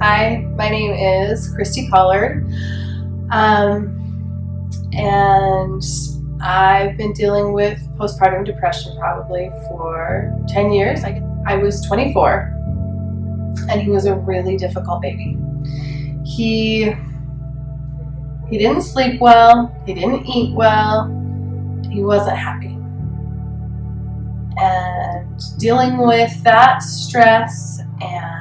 Hi, my name is Christy and I've been dealing with postpartum depression probably for 10 years. I was 24 and he was a really difficult baby. He didn't sleep well, he didn't eat well, he wasn't happy. And dealing with that stress and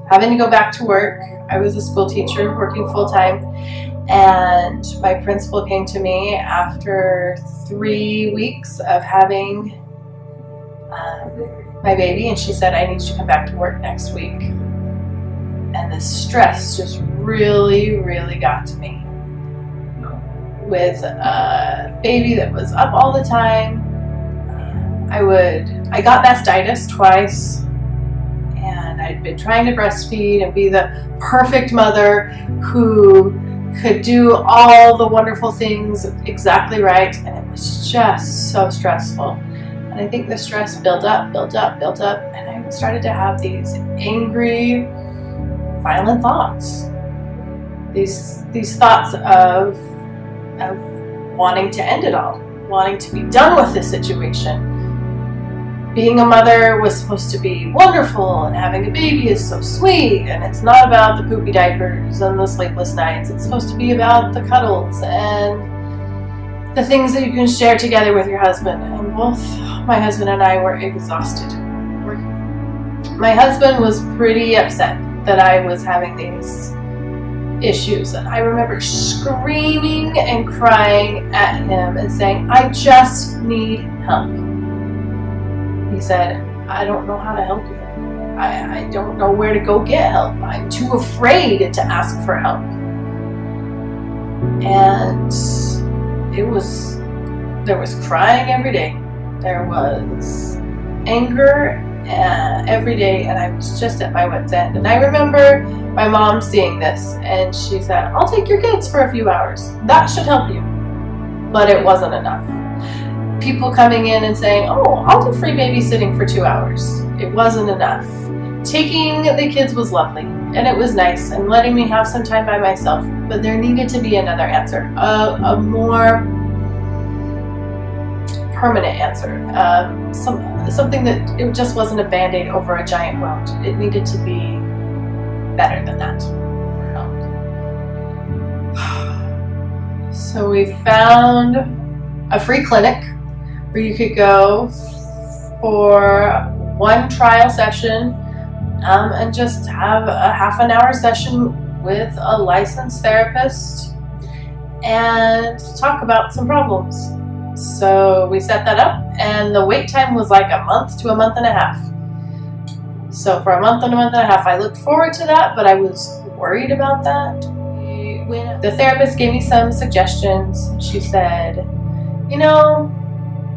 having to go back to work. I was a school teacher working full-time, and my principal came to me after 3 weeks of having my baby, and she said, I need you to come back to work next week. And the stress just really got to me. With a baby that was up all the time, I got mastitis twice, and I'd been trying to breastfeed and be the perfect mother who could do all the wonderful things exactly right, and it was just so stressful. And I think the stress built up, and I started to have these angry, violent thoughts. These thoughts of wanting to end it all, wanting to be done with this situation. Being a mother was supposed to be wonderful, and having a baby is so sweet, and it's not about the poopy diapers and the sleepless nights. It's supposed to be about the cuddles and the things that you can share together with your husband. And both my husband and I were exhausted. My husband was pretty upset that I was having these issues, and I remember screaming and crying at him and saying, I just need help. He said, I don't know how to help you. I don't know where to go get help. I'm too afraid to ask for help. And there was crying every day. There was anger every day, and I was just at my wit's end. And I remember my mom seeing this, and she said, I'll take your kids for a few hours. That should help you. But it wasn't enough. People coming in and saying, oh, I'll do free babysitting for 2 hours. It wasn't enough. Taking the kids was lovely, and it was nice, and letting me have some time by myself. But there needed to be another answer, a more permanent answer, something that it just wasn't a band-aid over a giant wound. It needed to be better than that. So we found a free clinic where you could go for one trial session and just have a half an hour session with a licensed therapist and talk about some problems. So we set that up, and the wait time was like a month to a month and a half. So for a month and a half, I looked forward to that, but I was worried about that. When the therapist gave me some suggestions, she said, you know,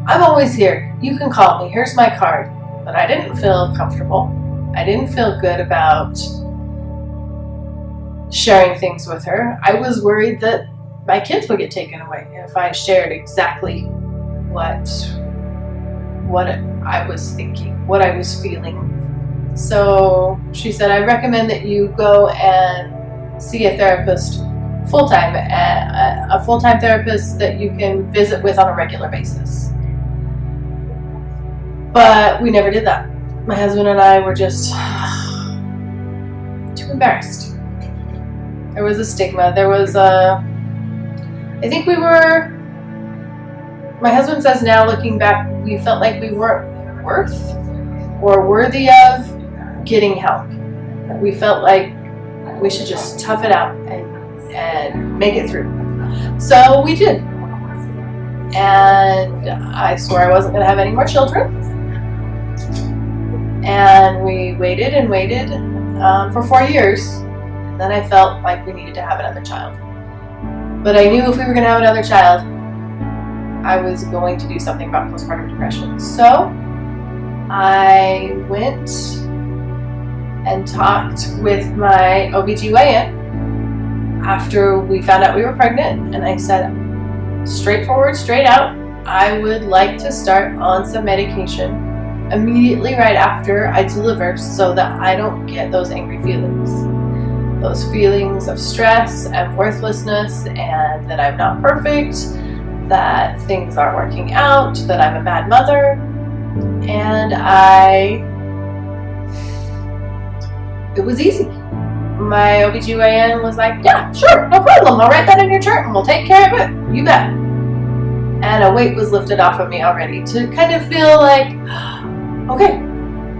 I'm always here. You can call me. Here's my card. But I didn't feel comfortable. I didn't feel good about sharing things with her. I was worried that my kids would get taken away if I shared exactly what I was thinking, what I was feeling. So she said, I recommend that you go and see a therapist full-time, a full-time therapist that you can visit with on a regular basis. But we never did that. My husband and I were just too embarrassed. There was a stigma. I think my husband says now, looking back, we felt like we weren't worth or worthy of getting help. We felt like we should just tough it out and make it through. So we did. And I swore I wasn't going to have any more children. And we waited and waited for 4 years. And then I felt like we needed to have another child. But I knew if we were going to have another child, I was going to do something about postpartum depression. So I went and talked with my OBGYN after we found out we were pregnant. And I said, straightforward, straight out, I would like to start on some medication immediately right after I deliver so that I don't get those angry feelings. those feelings of stress and worthlessness, and that I'm not perfect, that things aren't working out, that I'm a bad mother. And it was easy. My OBGYN was like, yeah, sure, no problem. I'll write that in your chart and we'll take care of it. You bet. And a weight was lifted off of me already to kind of feel like, okay,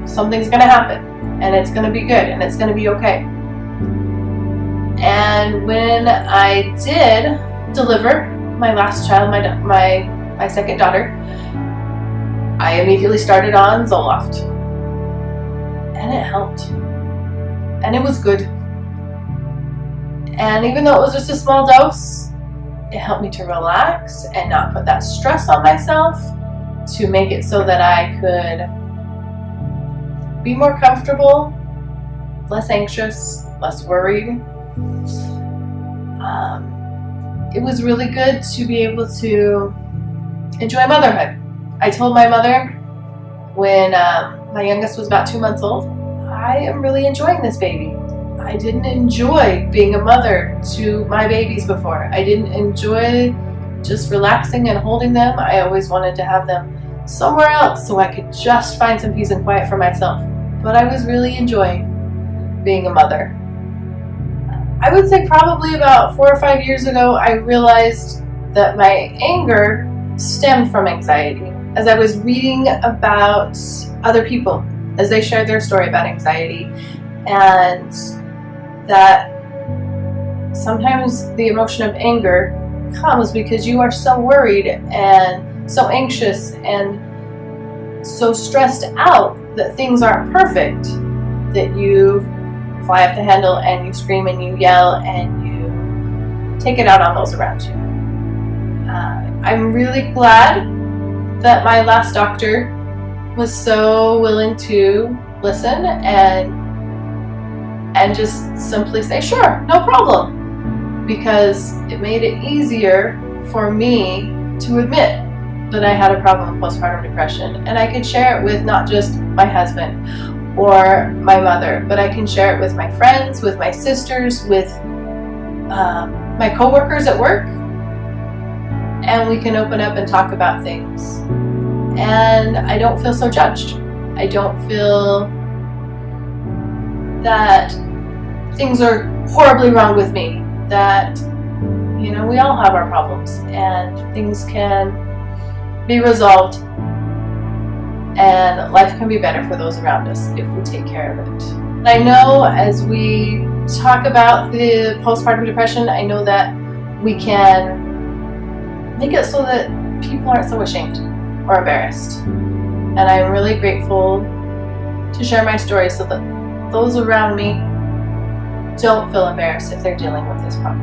something's going to happen and it's going to be good and it's going to be okay. And when I did deliver my last child, my second daughter, I immediately started on Zoloft. And it helped. And it was good. And even though it was just a small dose, it helped me to relax and not put that stress on myself, to make it so that I could be more comfortable, less anxious, less worried. It was really good to be able to enjoy motherhood. I told my mother when my youngest was about 2 months old, I am really enjoying this baby. I didn't enjoy being a mother to my babies before. I didn't enjoy just relaxing and holding them. I always wanted to have them somewhere else so I could just find some peace and quiet for myself. But I was really enjoying being a mother. I would say probably about 4 or 5 years ago, I realized that my anger stemmed from anxiety. As I was reading about other people, as they shared their story about anxiety, and that sometimes the emotion of anger comes because you are so worried and so anxious and so stressed out that things aren't perfect, that you fly off the handle and you scream and you yell and you take it out on those around you. I'm really glad that my last doctor was so willing to listen and just simply say, sure, no problem, because it made it easier for me to admit that I had a problem with postpartum depression, and I could share it with not just my husband or my mother, but I can share it with my friends, with my sisters, with my coworkers at work, and we can open up and talk about things. And I don't feel so judged. I don't feel that things are horribly wrong with me, that, you know, we all have our problems and things can be resolved and life can be better for those around us if we take care of it. And I know as we talk about the postpartum depression, I know that we can make it so that people aren't so ashamed or embarrassed. And I'm really grateful to share my story so that those around me don't feel embarrassed if they're dealing with this problem.